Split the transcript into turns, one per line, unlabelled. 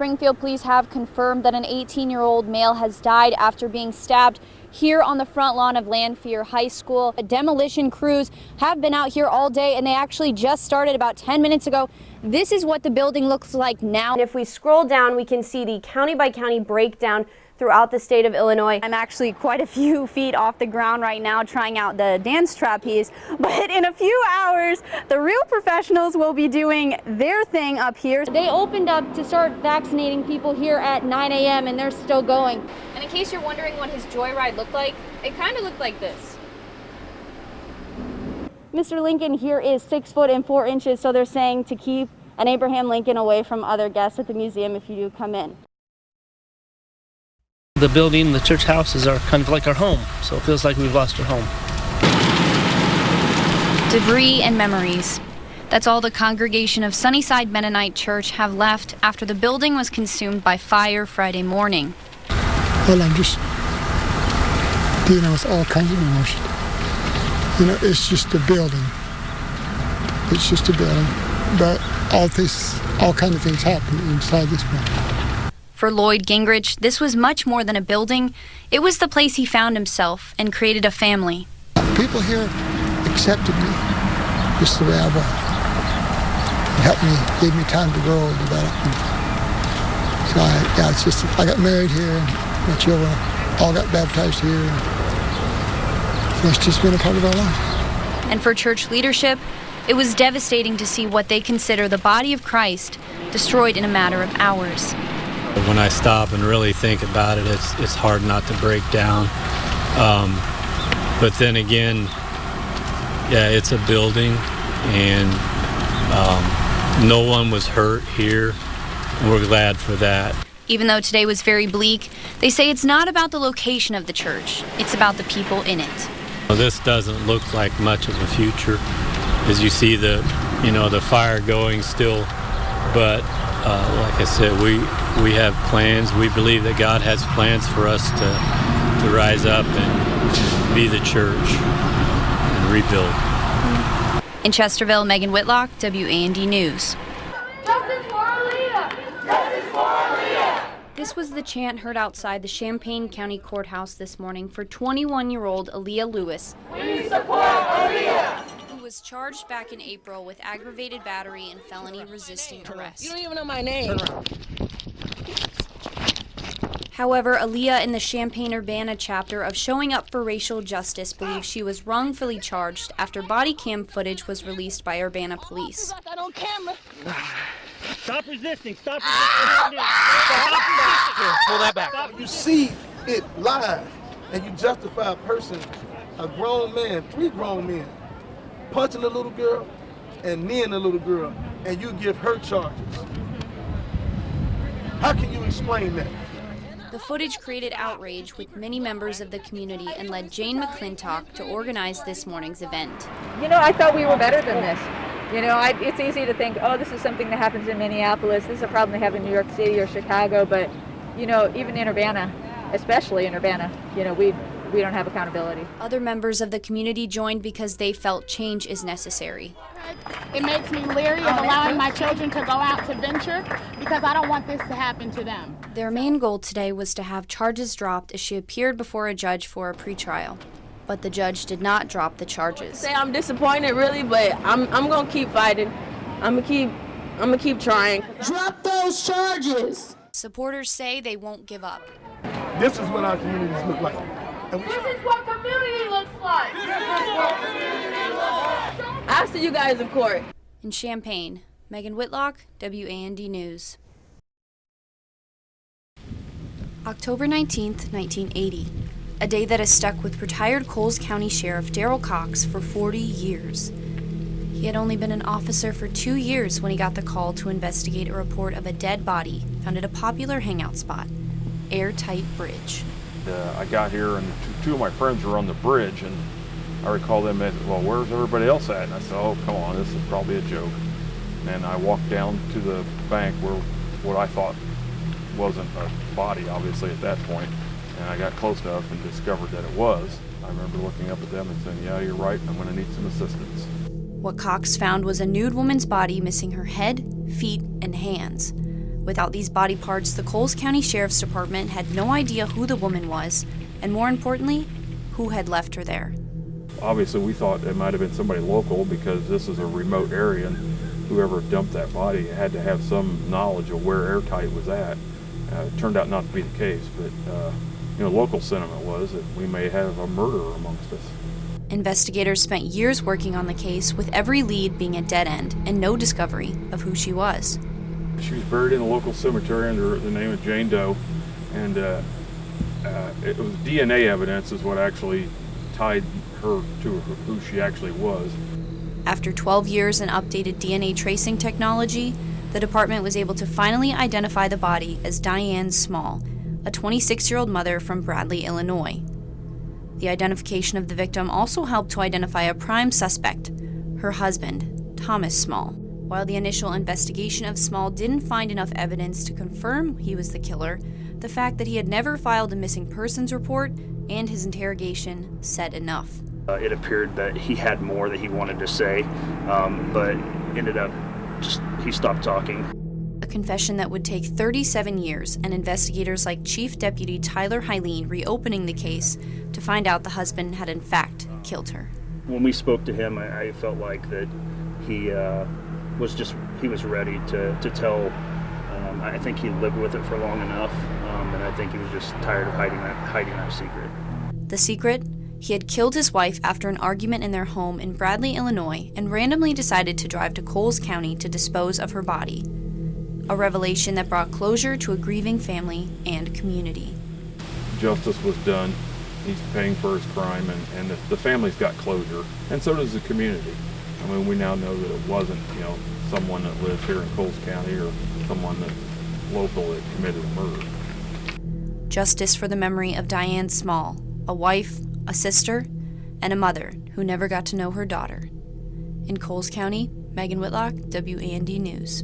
Springfield police have confirmed that an 18-year-old male has died after being stabbed here on the front lawn of Lanphier High School. Demolition crews have been out here all day, and they actually just started about 10 minutes ago. This is what the building looks like now.
And if we scroll down, we can see the county-by-county breakdown throughout the state of Illinois.
I'm actually quite a few feet off the ground right now trying out the dance trapeze, but in a few hours, the real professionals will be doing their thing up here. They opened up to start vaccinating people here at 9 a.m. and they're still going. And in case you're wondering what his joyride looked like, it kind of looked like this. Mr. Lincoln here is 6 foot and 4 inches, so they're saying to keep an Abraham Lincoln away from other guests at the museum if you do come in.
The building, the church houses are kind of like our home, so it feels like we've lost our home.
Debris and memories. That's all the congregation of Sunnyside Mennonite Church have left after the building was consumed by fire Friday morning.
Well, I'm just dealing with all kinds of emotion. You know, it's just a building. It's just a building. But all kinds of things happen inside this building.
For Lloyd Gingrich, this was much more than a building. It was the place he found himself and created a family.
People here accepted me just the way I was. It helped me, gave me time to grow and develop. So I got married here, and my children all got baptized here. And so it's just been a part of our life.
And for church leadership, it was devastating to see what they consider the body of Christ destroyed in a matter of hours.
When I stop and really think about it, it's hard not to break down. But then again, yeah, it's a building, and no one was hurt here. And we're glad for that.
Even though today was very bleak, they say it's not about the location of the church, it's about the people in it.
Well, this doesn't look like much of a future, as you see the fire going still, but like I said, we have plans. We believe that God has plans for us to rise up and be the church and rebuild.
In Chesterville, Meghan Whitlock, WAND News.
Justice for Aaliyah! Justice for Aaliyah!
This was the chant heard outside the Champaign County Courthouse this morning for 21-year-old Aaliyah Lewis.
We support Aaliyah!
Was charged back in April with aggravated battery and felony resisting arrest.
You don't even know my name.
However, Aaliyah in the Champaign-Urbana chapter of Showing Up for Racial Justice believes she was wrongfully charged after body cam footage was released by Urbana police.
Got that on camera.
Stop resisting! Stop resisting! Stop resisting! Pull that back.
You see it live, and you justify a person, a grown man, 3 grown men, punching a little girl and kneeing a little girl, and you give her charges. How can you explain that?
The footage created outrage with many members of the community and led Jane McClintock to organize this morning's event.
You know, I thought we were better than this. You know, it's easy to think, oh, this is something that happens in Minneapolis, this is a problem they have in New York City or Chicago, but, you know, even in Urbana, especially in Urbana, you know, we don't have accountability.
Other members of the community joined because they felt change is necessary.
It makes me leery of allowing my children to go out to venture because I don't want this to happen to them.
Their main goal today was to have charges dropped as she appeared before a judge for a pretrial. But the judge did not drop the charges.
I'm disappointed, really, but I'm gonna keep fighting. I'm gonna keep trying.
Drop those charges!
Supporters say they won't give up.
This is what our communities look like.
This is what community looks like! This is what community looks like!
I'll see you guys in court.
In Champaign, Meghan Whitlock, WAND News. October 19th, 1980. A day that has stuck with retired Coles County Sheriff Darrell Cox for 40 years. He had only been an officer for 2 years when he got the call to investigate a report of a dead body found at a popular hangout spot, Airtight Bridge.
I got here and two of my friends were on the bridge, and I recall them as, well, where's everybody else at? And I said, oh, come on, this is probably a joke. And I walked down to the bank where what I thought wasn't a body, obviously, at that point. And I got close enough and discovered that it was. I remember looking up at them and saying, yeah, you're right, I'm going to need some assistance.
What Cox found was a nude woman's body missing her head, feet, and hands. Without these body parts, the Coles County Sheriff's Department had no idea who the woman was, and more importantly, who had left her there.
Obviously, we thought it might have been somebody local because this is a remote area, and whoever dumped that body had to have some knowledge of where airtight was at. It turned out not to be the case, but local sentiment was that we may have a murderer amongst us.
Investigators spent years working on the case, with every lead being a dead end and no discovery of who she was.
She was buried in a local cemetery under the name of Jane Doe, and it was DNA evidence is what actually tied her to who she actually was.
After 12 years and updated DNA tracing technology, the department was able to finally identify the body as Diane Small, a 26-year-old mother from Bradley, Illinois. The identification of the victim also helped to identify a prime suspect, her husband, Thomas Small. While the initial investigation of Small didn't find enough evidence to confirm he was the killer, the fact that he had never filed a missing persons report and his interrogation said enough.
It appeared that he had more that he wanted to say, but ended up he stopped talking.
A confession that would take 37 years, and investigators like Chief Deputy Tyler Hyleen reopening the case to find out the husband had in fact killed her.
When we spoke to him, I felt like that he was ready to tell. I think he lived with it for long enough, and I think he was just tired of hiding that secret.
The secret? He had killed his wife after an argument in their home in Bradley, Illinois, and randomly decided to drive to Coles County to dispose of her body. A revelation that brought closure to a grieving family and community.
Justice was done. He's paying for his crime, and the family's got closure, and so does the community. I mean, we now know that it wasn't, someone that lives here in Coles County or someone that's local that committed a murder.
Justice for the memory of Diane Small, a wife, a sister, and a mother who never got to know her daughter. In Coles County, Meghan Whitlock, WAND News.